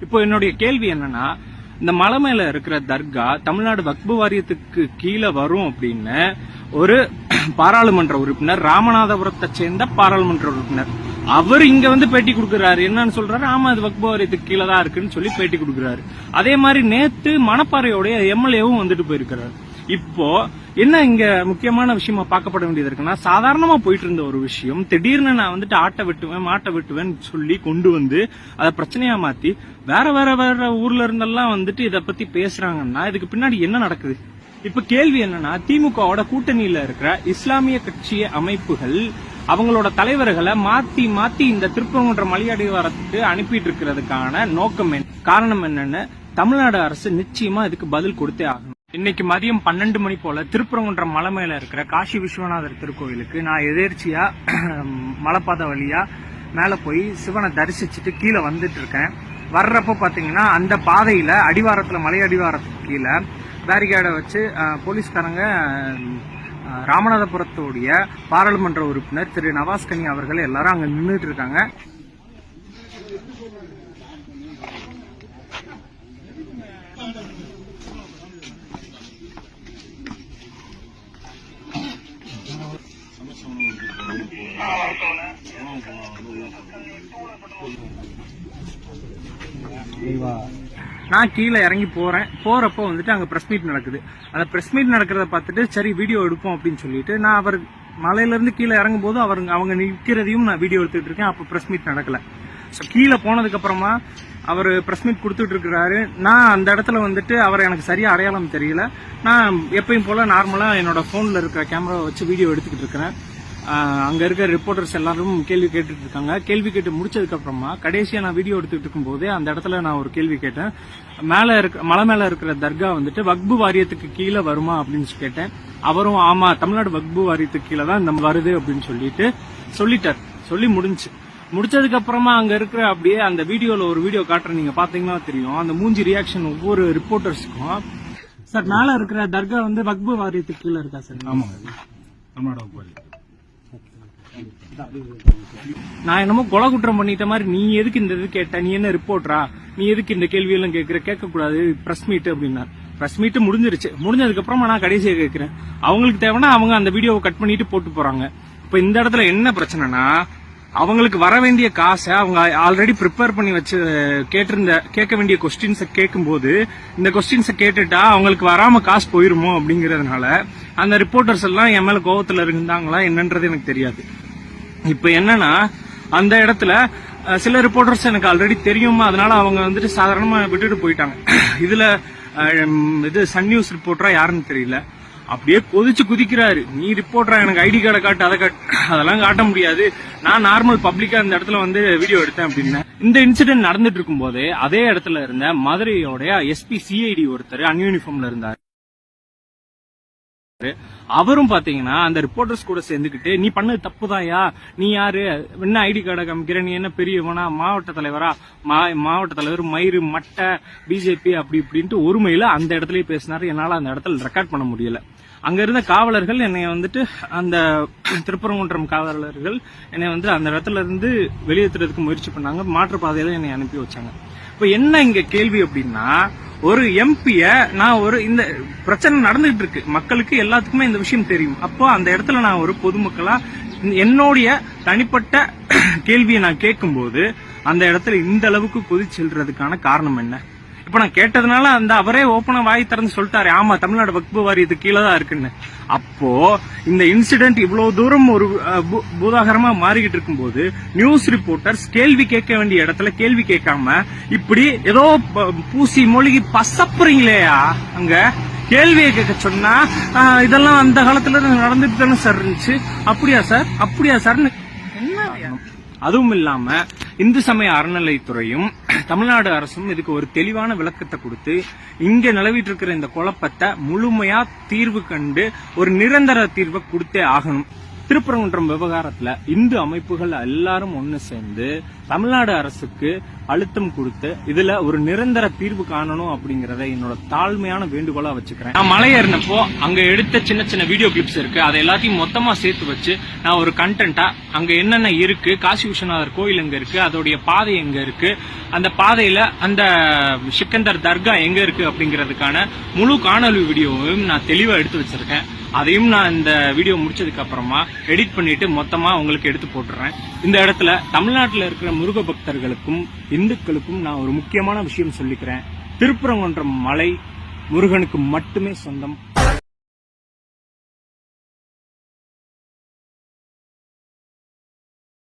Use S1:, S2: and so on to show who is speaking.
S1: இப்போ என்னுடைய கேள்வி என்னன்னா, இந்த மலை மேல இருக்கிற தர்கா தமிழ்நாடு வக்பு வாரியத்துக்கு கீழே வரும் அப்படின்னு ஒரு பாராளுமன்ற உறுப்பினர், ராமநாதபுரத்தை சேர்ந்த பாராளுமன்ற உறுப்பினர், அவர் இங்க வந்து பேட்டி கொடுக்கிறாரு. என்னன்னு சொல்றாரு, ஆமா அது வக்பு வாரியத்துக்கு கீழே தான் இருக்குன்னு சொல்லி பேட்டி கொடுக்கிறாரு. அதே மாதிரி நேத்து மணப்பாறையோடைய எம்எல்ஏவும் வந்துட்டு போயிருக்கிறாரு. இப்போ என்ன இங்க முக்கியமான விஷயமா பார்க்கப்பட வேண்டியது இருக்குன்னா, சாதாரணமா போயிட்டு இருந்த ஒரு விஷயம் திடீர்னு நான் வந்துட்டு ஆட்டை வெட்டுவேன் மாட்டை வெட்டுவேன் சொல்லி கொண்டு வந்து அதை பிரச்சனையா மாத்தி வேற வேற வேற ஊர்ல இருந்தெல்லாம் வந்துட்டு இத பத்தி பேசுறாங்கன்னா இதுக்கு பின்னாடி என்ன நடக்குது? இப்ப கேள்வி என்னன்னா, திமுகவோட கூட்டணியில இருக்கிற இஸ்லாமிய கட்சி அமைப்புகள் அவங்களோட தலைவர்களை மாத்தி மாத்தி இந்த திருப்பரங்குன்றம் மலையடிவாரத்துக்கு அனுப்பிட்டு இருக்கிறதுக்கான நோக்கம் காரணம் என்னன்னு தமிழ்நாடு அரசு நிச்சயமா இதுக்கு பதில் கொடுத்தே ஆகணும். இன்னைக்கு மதியம் 12 மணி போல திருப்பரங்குன்றம் மலை மேல இருக்கிற காசி விஸ்வநாதர் திருக்கோயிலுக்கு நான் எதேர்ச்சியா மலைப்பாதை வழியா மேல போய் சிவனை தரிசிச்சுட்டு கீழே வந்துட்டு இருக்கேன். வர்றப்ப பாத்தீங்கன்னா அந்த பாதையில அடிவாரத்துல மலை அடிவாரத்துக்கு கீழே பேரிகேடை வச்சு போலீஸ்காரங்க ராமநாதபுரத்துடைய பாராளுமன்ற உறுப்பினர் திரு நவாஸ்கனி அவர்கள் எல்லாரும் அங்க நின்றுட்டு இருக்காங்க. நான் கீழே இறங்கி போறப்போ வந்துட்டு அங்க பிரஸ் மீட் நடக்குது. அந்த பிரஸ் மீட் நடக்கிறத பார்த்துட்டு சரி வீடியோ எடுப்போம் அப்படின்னு சொல்லிட்டு நான் அவர் மலையில இருந்து கீழே இறங்கும் போது அவங்க நிற்கிறதையும் நான் வீடியோ எடுத்துட்டு இருக்கேன். அப்போ பிரஸ் மீட் நடக்கல. கீழே போனதுக்கு அப்புறமா அவர் பிரஸ் மீட் கொடுத்துட்டு இருக்கிறாரு. நான் அந்த இடத்துல வந்துட்டு அவர் எனக்கு சரியா அடையாளம் தெரியல. நான் எப்பயும் போல நார்மலா என்னோட போன்ல இருக்கிற கேமரா வச்சு வீடியோ எடுத்துக்கிட்டு இருக்கிறேன். அங்க இருக்க ரிப்போர்ட்டர்ஸ் எல்லாரும் கேள்வி கேட்டுட்டு இருக்காங்க. கேள்வி கேட்டு முடிச்சதுக்கு அப்புறமா கடைசியா நான் வீடியோ எடுத்துட்டு இருக்கும் போதே அந்த இடத்துல நான் ஒரு கேள்வி கேட்டேன். மலை மேல இருக்கிற தர்கா வந்துட்டு வக்பு வாரியத்துக்கு கீழே வருமா அப்படின்னு கேட்டேன். அவரும் ஆமா தமிழ்நாடு வக்பு வாரியத்துக்கு கீழே தான் இந்த வருது அப்படின்னு சொல்லிட்டார். சொல்லி முடிச்சதுக்கு அப்புறமா அங்க இருக்கிற அப்படியே அந்த வீடியோல ஒரு வீடியோ காட்டுறேன், நீங்க பாத்தீங்கன்னா தெரியும் அந்த மூஞ்சி ரியாக்ஷன் ஒவ்வொரு ரிப்போர்ட்டர்ஸுக்கும். சார் மேல இருக்கிற தர்கா வந்து வக்பு வாரியத்துக்கு கீழே இருக்கா சார்? ஆமா தமிழ்நாடு. நான் என்னமோ கொலை குற்றம் பண்ணிட்ட மாதிரி நீ எதுக்கு இந்த இது கேட்ட, நீ என்ன ரிப்போர்ட்டரா, நீ எதுக்கு இந்த கேள்வி எல்லாம் கேட்க கூடாது பிரஸ் மீட் அப்படின்னா. பிரஸ் மீட் முடிஞ்சதுக்கு அப்புறமா நான் கடைசியா கேட்கிறேன். அவங்களுக்கு தேவைன்னா அவங்க அந்த வீடியோவை கட் பண்ணிட்டு போட்டு போறாங்க. இப்ப இந்த இடத்துல என்ன பிரச்சனைனா, அவங்களுக்கு வர வேண்டிய காசை அவங்க ஆல்ரெடி ப்ரிப்பேர் பண்ணி வச்சு கேட்க வேண்டிய கொஸ்டின்ஸை கேட்கும் போது இந்த கொஸ்டின்ஸை கேட்டுட்டா அவங்களுக்கு வராம காசு போயிருமோ அப்படிங்கறதுனால அந்த ரிப்போர்ட்டர்ஸ் எல்லாம் என் மேல கோவத்துல இருந்தாங்களா என்னன்றது எனக்கு தெரியாது. இப்ப என்னன்னா அந்த இடத்துல சில ரிப்போர்ட்டர்ஸ் எனக்கு ஆல்ரெடி தெரியுமா, அதனால அவங்க வந்துட்டு சாதாரணமா விட்டுட்டு போயிட்டாங்க. இது சன் நியூஸ் ரிப்போர்ட்டரா யாருன்னு தெரியல, அப்படியே கொதிச்சு குதிக்கிறாரு. நீ ரிப்போர்ட்டரா, எனக்கு ஐடி கார்டை காட்டு, அதை காட்டு, அதெல்லாம் காட்ட முடியாது, நான் நார்மல் பப்ளிக்கா இந்த இடத்துல வந்து வீடியோ எடுத்தேன் அப்படின்னு. இந்த இன்சிடென்ட் நடந்துட்டு இருக்கும் போதே அதே இடத்துல இருந்த மதுரையோட எஸ்பி சிஐடி ஒருத்தர் அன்யூனிஃபார்ம்ல இருந்தார். அவரும் பாத்தீங்கன்னா அந்த ரிப்போர்ட்டர்ஸ் கூட சேர்ந்துக்கிட்டு நீ பண்ணது தப்புதாயா, நீ யாரு, என்ன ஐடி கார்டை காமிக்கிற, நீ என்ன பெரியவனா, மாவட்ட தலைவரா, மாவட்ட தலைவர் மயிறு மட்டை பிஜேபி அப்படி இப்படின்ட்டு ஒருமையில அந்த இடத்துலயே பேசினாரு. என்னால அந்த இடத்துல ரெக்கார்ட் பண்ண முடியல. அங்க இருந்த காவலர்கள் என்னை வந்துட்டு அந்த திருப்பரங்குன்றம் காவலர்கள் என்னை வந்து அந்த இடத்துல இருந்து வெளியேற்றுறதுக்கு முயற்சி பண்ணாங்க. மாற்றுப்பாதையில என்னை அனுப்பி வச்சாங்க. இப்ப என்ன இங்க கேள்வி அப்படின்னா, ஒரு எம்பிய நான் இந்த பிரச்சனை நடந்துட்டு இருக்கு, மக்களுக்கு எல்லாத்துக்குமே இந்த விஷயம் தெரியும். அப்போ அந்த இடத்துல நான் ஒரு பொதுமக்களா என்னுடைய தனிப்பட்ட கேள்வியை நான் கேட்கும்போது அந்த இடத்துல இந்த அளவுக்கு கொதிச்சு செல்றதுக்கான காரணம் என்ன? இப்ப நான் கேட்டதுனால அந்த அவரே ஓப்பனா வாய் திறந்து சொல்லிட்டாரு, ஆமா தமிழ்நாடு வக்பு வாரியத்துக்கு கீழே தான் இருக்குன்னு. அப்போ இந்த இன்சிடென்ட் இவ்வளவு தூரம் ஒரு பூதாகரமா மாறிக்கிட்டு இருக்கும்போது நியூஸ் ரிப்போர்ட்டர்ஸ் கேள்வி கேட்க வேண்டிய இடத்துல கேள்வி கேட்காம இப்படி ஏதோ பூசி மொழிகி பசப்புறீங்களேயா. அங்க கேள்வியை கேட்க சொன்னா இதெல்லாம் அந்த காலத்துல நடந்துட்டு தானே சார் இருந்துச்சு, அப்படியா சார்னு என்ன. அதுவும் இல்லாம இந்து சமய அறநிலைத்துறையும் தமிழ்நாடு அரசும் இதுக்கு ஒரு தெளிவான விளக்கத்தை கொடுத்து இங்க நிலவிட்டு இருக்கிற இந்த குழப்பத்தை முழுமையா தீர்வு கண்டு ஒரு நிரந்தர தீர்வை கொடுத்தே ஆகணும். திருப்பரங்குன்றம் விவகாரத்துல இந்து அமைப்புகள் எல்லாரும் ஒன்னு சேர்ந்து தமிழ்நாடு அரசுக்கு அழுத்தம் கொடுத்து இதுல ஒரு நிரந்தர தீர்வு காணணும் அப்படிங்கறத என்னோட தாழ்மையான வேண்டுகோளா வச்சுக்கிறேன். நான் மலை ஏறினப்போ அங்க எடுத்த சின்ன சின்ன வீடியோ கிளிப்ஸ் இருக்கு, அதை எல்லாத்தையும் மொத்தமா சேர்த்து வச்சு நான் ஒரு கண்டென்ட்டா அங்க என்னென்ன இருக்கு, காசி விஸ்வநாதர் கோயில் எங்க இருக்கு, அதோடைய பாதை எங்க இருக்கு, அந்த பாதையில அந்த சிக்கந்தர் தர்கா எங்க இருக்கு அப்படிங்கறதுக்கான முழு காணொலி வீடியோவையும் நான் தெளிவா எடுத்து வச்சிருக்கேன். அதையும் நான் இந்த வீடியோ முடிச்சதுக்கு அப்புறமா எடிட் பண்ணிட்டு மொத்தமா உங்களுக்கு எடுத்து போட்டுறேன். இந்த இடத்துல தமிழ்நாட்டில் இருக்கிற முருக பக்தர்களுக்கும் இந்துக்களுக்கும் நான் ஒரு முக்கியமான விஷயம் சொல்லிக்கிறேன். திருப்பரங்குன்றம் மலை முருகனுக்கு மட்டுமே சொந்தம்.